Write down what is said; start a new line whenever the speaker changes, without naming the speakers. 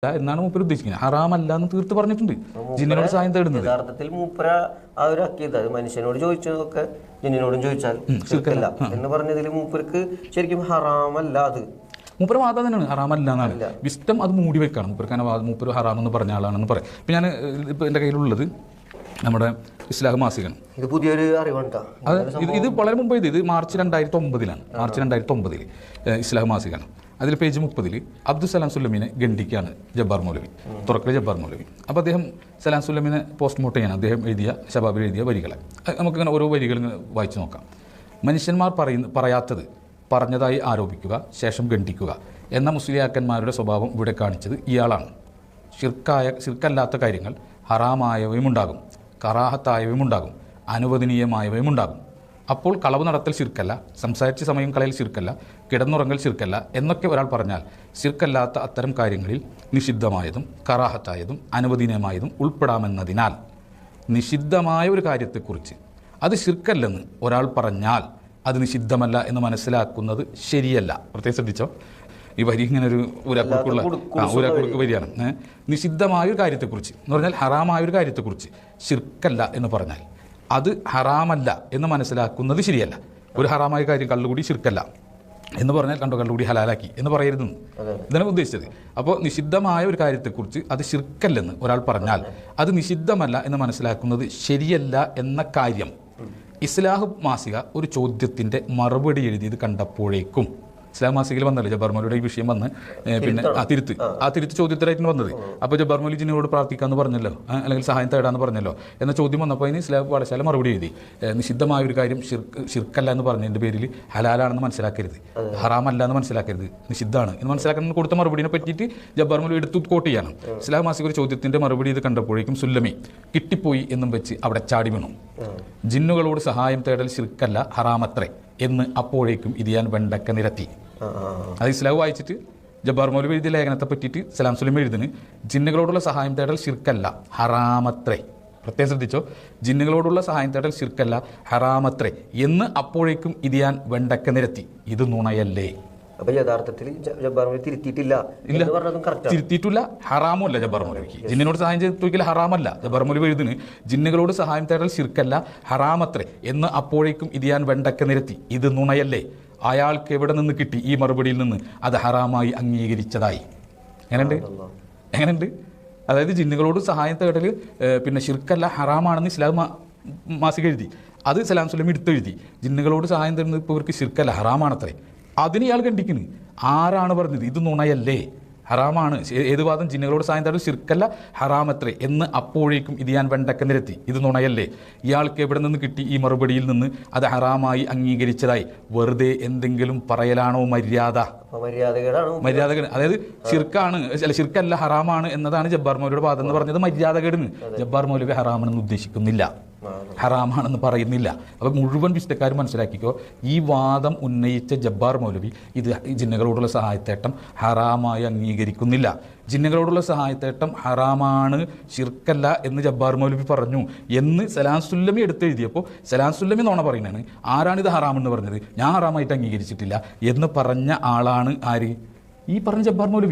എന്നാണ് മൂപ്പർ ഉദ്ദേശിക്കുന്നത്. ഹറാമല്ല എന്ന് തീർത്ത് പറഞ്ഞിട്ടുണ്ട്. ജിന്നിനോട് സഹായം തേടുന്നത്
യഥാർത്ഥത്തിൽ മൂപ്പര അവരാക്കിയത് മനുഷ്യനോട് ചോദിച്ചതൊക്കെ ജിന്നിനോടും ചോദിച്ചാൽ എന്ന് പറഞ്ഞതിൽ മൂപ്പർക്ക് ശരിക്കും ഹറാമല്ല. അത്
മൂപ്പര വാദം തന്നെയാണ്, ഹറാമല്ല എന്നാണ്. വിസ്റ്റം അത് മൂടി വെക്കാണ്. മൂപ്പർക്ക് മൂപ്പർ ഹറാമെന്ന് പറഞ്ഞ ആളാണെന്ന് പറയാം. ഇപ്പം ഞാൻ ഇപ്പോൾ എൻ്റെ കയ്യിലുള്ളത് നമ്മുടെ ഇസ്ലാഹ് മാസികയാണ്.
ഇത് പുതിയൊരു അറിവാണ്.
ഇത് വളരെ മുമ്പ് ഇത് മാർച്ച് 2009 മാർച്ച് 2009 ഇസ്ലാഹ് മാസികയാണ്. അതിൽ പേജ് 30 അബ്ദുസലാം സുല്ലമീനെ ഗണ്ഡിക്കാണ് ജബ്ബാർ മൗലവി, തുറക്കൽ ജബ്ബാർ മൗലവി. അപ്പോൾ അദ്ദേഹം സലാം സുല്ലമീനെ പോസ്റ്റ്മോർട്ടം ചെയ്യാൻ അദ്ദേഹം എഴുതിയ ഷബാബിൽ എഴുതിയ വരികളെ നമുക്കിങ്ങനെ ഓരോ വരികൾ വായിച്ചു നോക്കാം. മനുഷ്യന്മാർ പറയാത്തത് പറഞ്ഞതായി ആരോപിക്കുക, ശേഷം ഗണ്ഡിക്കുക എന്ന മുസ്ലിയാക്കന്മാരുടെ സ്വഭാവം ഇവിടെ കാണിച്ചത് ഇയാളാണ്. ശിർക്കല്ലാത്ത കാര്യങ്ങൾ ഹറാമായവയും ഉണ്ടാകും, കറാഹത്തായവയും ഉണ്ടാകും, അനുവദനീയമായവയും ഉണ്ടാകും. അപ്പോൾ കളവ് നടത്തൽ ശിർക്കല്ല, സംസാരിച്ച സമയം കളയൽ ശിർക്കല്ല, കിടന്നുറങ്ങൽ ശിർക്കല്ല എന്നൊക്കെ ഒരാൾ പറഞ്ഞാൽ ശിർക്കല്ലാത്ത അത്തരം കാര്യങ്ങളിൽ നിഷിദ്ധമായതും കറാഹത്തായതും അനുവദനീയമായതും ഉൾപ്പെടാമെന്നതിനാൽ നിഷിദ്ധമായ ഒരു കാര്യത്തെക്കുറിച്ച് അത് ശിർക്കല്ലെന്ന് ഒരാൾ പറഞ്ഞാൽ അത് നിഷിദ്ധമല്ല എന്ന് മനസ്സിലാക്കുന്നത് ശരിയല്ല. പ്രത്യേകം ശ്രദ്ധിച്ചോ, ഈ വരി ഇങ്ങനെ ഒരു ഊരാക്കുടുക്ക് വരിയാണ്. നിഷിദ്ധമായൊരു കാര്യത്തെക്കുറിച്ച് എന്ന് പറഞ്ഞാൽ ഹറാമായൊരു കാര്യത്തെക്കുറിച്ച് ശിർക്കല്ല എന്ന് പറഞ്ഞാൽ അത് ഹറാമല്ല എന്ന് മനസ്സിലാക്കുന്നത് ശരിയല്ല. ഒരു ഹറാമായ കാര്യം കള്ളുകൂടി ശിർക്കല്ല എന്ന് പറഞ്ഞാൽ കള്ളുകൂടി ഹലാലാക്കി എന്ന് പറയരുതെന്ന് ഇതാണ് ഉദ്ദേശിച്ചത്. അപ്പോൾ നിഷിദ്ധമായ ഒരു കാര്യത്തെക്കുറിച്ച് അത് ശിർക്കല്ലെന്ന് ഒരാൾ പറഞ്ഞാൽ അത് നിഷിദ്ധമല്ല എന്ന് മനസ്സിലാക്കുന്നത് ശരിയല്ല എന്ന കാര്യം ഇസ്ലാഹ് മാസിക ഒരു ചോദ്യത്തിൻ്റെ മറുപടി എഴുതിയത് കണ്ടപ്പോഴേക്കും ഇസ്ലാം മാസികയിൽ വന്നല്ലോ ജബ്ബാർ മൗലവിയുടെ ഈ വിഷയം വന്ന് പിന്നെ ആ തിരുത്ത് ചോദ്യത്തിലായിട്ടാണ് വന്നത്. അപ്പോൾ ജബ്ബാർ മൗലവി ജിന്നിനോട് പ്രാർത്ഥിക്കാമെന്ന് പറഞ്ഞല്ലോ, അല്ലെങ്കിൽ സഹായം തേടാമെന്ന് പറഞ്ഞല്ലോ എന്ന ചോദ്യം വന്നപ്പോൾ അതിന് ഇസ്ലാം പാഠശാല മറുപടി എഴുതി, നിഷിദ്ധമായ ഒരു കാര്യം ഷിർക്കല്ല എന്ന് പറഞ്ഞതിൻ്റെ പേരിൽ ഹലാലാണെന്ന് മനസ്സിലാക്കരുത്, ഹറാമല്ല എന്ന് മനസ്സിലാക്കരുത്, നിഷിദ്ധമാണ് എന്ന് മനസ്സിലാക്കാൻ കൊടുത്ത മറുപടിനെ പറ്റിയിട്ട് ജബ്ബാർ മൗലവി എടുത്തു കോട്ട് ചെയ്യണം. ഇസ്ലാം മാസിക ഒരു ചോദ്യത്തിൻ്റെ മറുപടി ഇത് കണ്ടപ്പോഴേക്കും സുല്ലമി കിട്ടിപ്പോയി എന്നും വെച്ച് അവിടെ ചാടി വീണു. ജിന്നുകളോട് സഹായം തേടൽ ശിർക്കല്ല, ഹറാമത്രേ എന്ന് അപ്പോഴേക്കും ഇത് ഞാൻ വെണ്ടക്ക നിരത്തി. അത് ഇസ്ലാം വായിച്ചിട്ട് ജബ്ബാർ മൗലവി എഴുതിയ ലേഖനത്തെ പറ്റിയിട്ട് സലാം സുല്ലമി എഴുതുന്നു, ജിന്നുകളോടുള്ള സഹായം തേടൽ ശിർക്കല്ല, ഹറാമത്രേ. പ്രത്യേകം ശ്രദ്ധിച്ചോ, ജിന്നുകളോടുള്ള സഹായം തേടൽ ശിർക്കല്ല, ഹറാമത്രേ എന്ന് അപ്പോഴേക്കും ഇത് ഞാൻ വെണ്ടക്ക നിരത്തി. ഇത് നുണയല്ലേ?
അപ്പൊ യഥാർത്ഥത്തിൽ ജബ്ബാർ മൗലവി
തിരുത്തിയിട്ടില്ല, ഹറാമല്ല. ജബ്ബാർ മൗലവിക്ക് ജിന്നിനോട് സഹായം ചെയ്തില്ല, ഹറാമല്ല. ജബ്ബാർ മൗലവി എഴുതുന്നു, ജിന്നുകളോട് സഹായം തേടൽ ശിർക്കല്ല, ഹറാമത്രേ എന്ന് അപ്പോഴേക്കും ഇത് ഞാൻ വെണ്ടക്ക നിരത്തി. ഇത് നുണയല്ലേ? അയാൾക്ക് എവിടെ നിന്ന് കിട്ടി ഈ മറുപടിയിൽ നിന്ന് അത് ഹറാമായി അംഗീകരിച്ചതായി? എങ്ങനെയുണ്ട്? അതായത് ജിന്നുകളോട് സഹായം തേടൽ പിന്നെ ശിർക്കല്ല, ഹറാമാണെന്ന് ഇസ്ലാം മാസിക എഴുതി. അത് സലാം സുല്ലമി എടുത്തെഴുതി. ജിന്നുകളോട് സഹായം തരുന്നത് ഇപ്പോൾ ഇവർക്ക് ശിർക്കല്ല, ഹറാമാണത്രേ. അതിന് ഇയാൾ കണ്ടിക്കുന്നു. ആരാണ് പറഞ്ഞത് ഇത് നുണയല്ലേ, ഹറാമാണ്? ഏത് വാദം? ജിന്നുകളോട് സഹായം തേടൽ ശിർക്കല്ല, ഹറാമത്രേ എന്ന് അപ്പോഴേക്കും ഇത് ഞാൻ വെണ്ടക്ക നിരത്തി. ഇത് നുണയല്ലേ? ഇയാൾക്ക് എവിടെ നിന്ന് കിട്ടി ഈ മറുപടിയിൽ നിന്ന് അത് ഹറാമായി അംഗീകരിച്ചതായി? വെറുതെ എന്തെങ്കിലും പറയലാണോ മര്യാദ? മര്യാദകേട്. അതായത് ശിർക്കാണ്, ശിർക്കല്ല ഹറാമാണ് എന്നതാണ് ജബ്ബാർ മൗലവിയുടെ വാദം എന്ന് പറഞ്ഞത് മര്യാദകേടിന്. ജബ്ബാർ മൗലവി ഹറാമാണെന്ന് ഉദ്ദേശിക്കുന്നില്ല, ഹറാമാണെന്ന് പറയുന്നില്ല. അപ്പോൾ മുഴുവൻ വിശുദ്ധക്കാരും മനസ്സിലാക്കിക്കോ, ഈ വാദം ഉന്നയിച്ച ജബ്ബാർ മൗലവി ഇത് ജിന്നുകളോടുള്ള സഹായത്തേട്ടം ഹറാമായി അംഗീകരിക്കുന്നില്ല. ജിന്നുകളോടുള്ള സഹായത്തേട്ടം ഹറാമാണ്, ശിർക്കല്ല എന്ന് ജബ്ബാർ മൗലവി പറഞ്ഞു എന്ന് സലാം സുല്ലമി എടുത്തെഴുതിയപ്പോൾ സലാം സുല്ലമി നോണ പറയുന്നതാണ്. ആരാണിത് ഹറാമെന്ന് പറഞ്ഞത്? ഞാൻ ഹറാമായിട്ട് അംഗീകരിച്ചിട്ടില്ല എന്ന് പറഞ്ഞ ആളാണ് ആര്? ഈ പറഞ്ഞ ജബ്ബാർ മൗലവി.